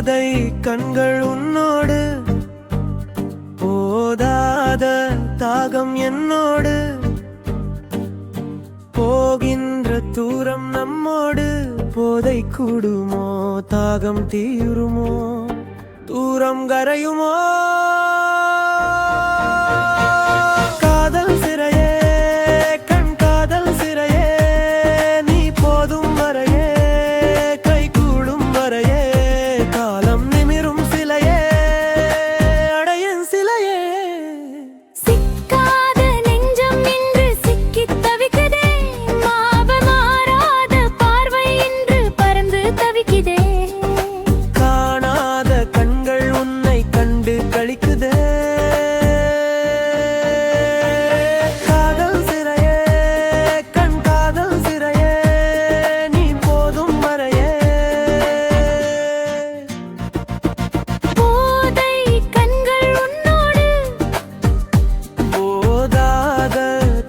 போதை கண்கள் உன்னோடு, போதாத தாகம் என்னோடு, போகின்ற தூரம் நம்மோடு. போதை கூடுமோ, தாகம் தீருமோ, தூரம் கரையுமோ? காதல் சிறையே, கண் காதல் சிறையே, நீ போதும் வரையே, கை கூடும் வரையே, காலம் நிமிரும் சிலையே, அடையும் சிலையே. சிக்காத நெஞ்சம் இன்று சிக்கித் தவிக்குதே, மாறாத பார்வை இன்று பறந்து தவிக்குதே. காணாத கண்கள் உன்னை கண்டு கழிக்குதே. காதல் சிறையே, கண் காதல் சிறையே, நீ போதும் வரையே. போதை கண்கள் உன்னோடு, போதாத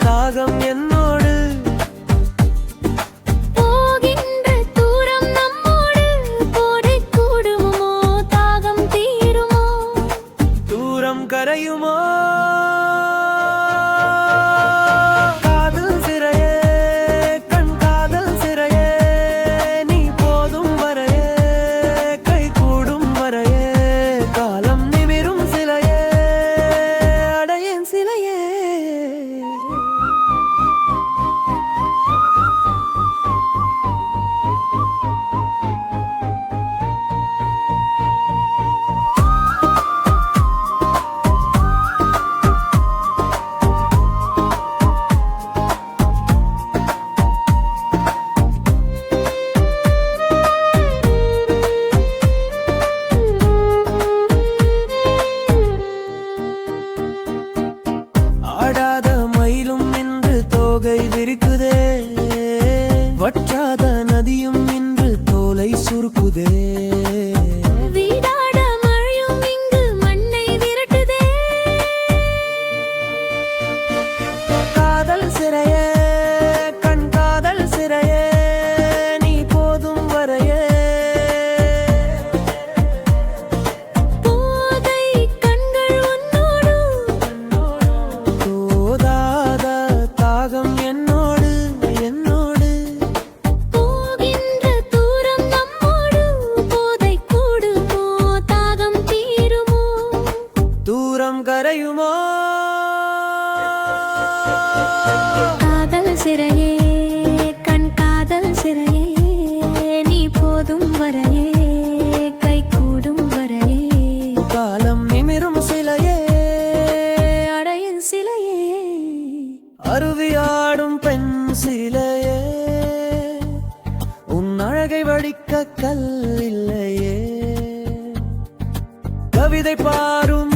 தாகம் என்னோடு, போகின்ற தூரம் நம்மோடு. போதை கூடுமோ, தாகம் தீருமோ, தூரம் கரையுமோ? காதல் சிறையே, கண் காதல் சிறையே, நீ போதும் வரையே, கை கூடும் வரையே, காலம் நிமிரும் சிலையே, அடையும் சிலையே. ஆடாத மயிலும் இன்று தோகை விரிக்குதே, வற்றாத நதியும் இன்று தோலை சுருக்குதே. வீடாட மழையும் இங்கு மண்ணை விரட்டுதே. காதல் சிறையே, கண் காதல் சிறையே, நீ போதும் வரையே. போதை கண்கள் உன்னோடு, போதாத தாகம் என்னோடு, என்னோடு, போகின்ற தூரம் நம்மோடு. போதை கூடுமோ, தாகம் தீருமோ, தூரம் கரையுமோ? காதல் சிறையே, கண் காதல் சிறையே, நீ போதும் வரையே, கை கூடும் வரையே, காலம் நிமிரும் சிலையே, அடையும் சிலையே. அருவியாடும் பெண் சிலையே, உன் அழகை வடிக்க கல் இல்லையே. கவிதை பாரும்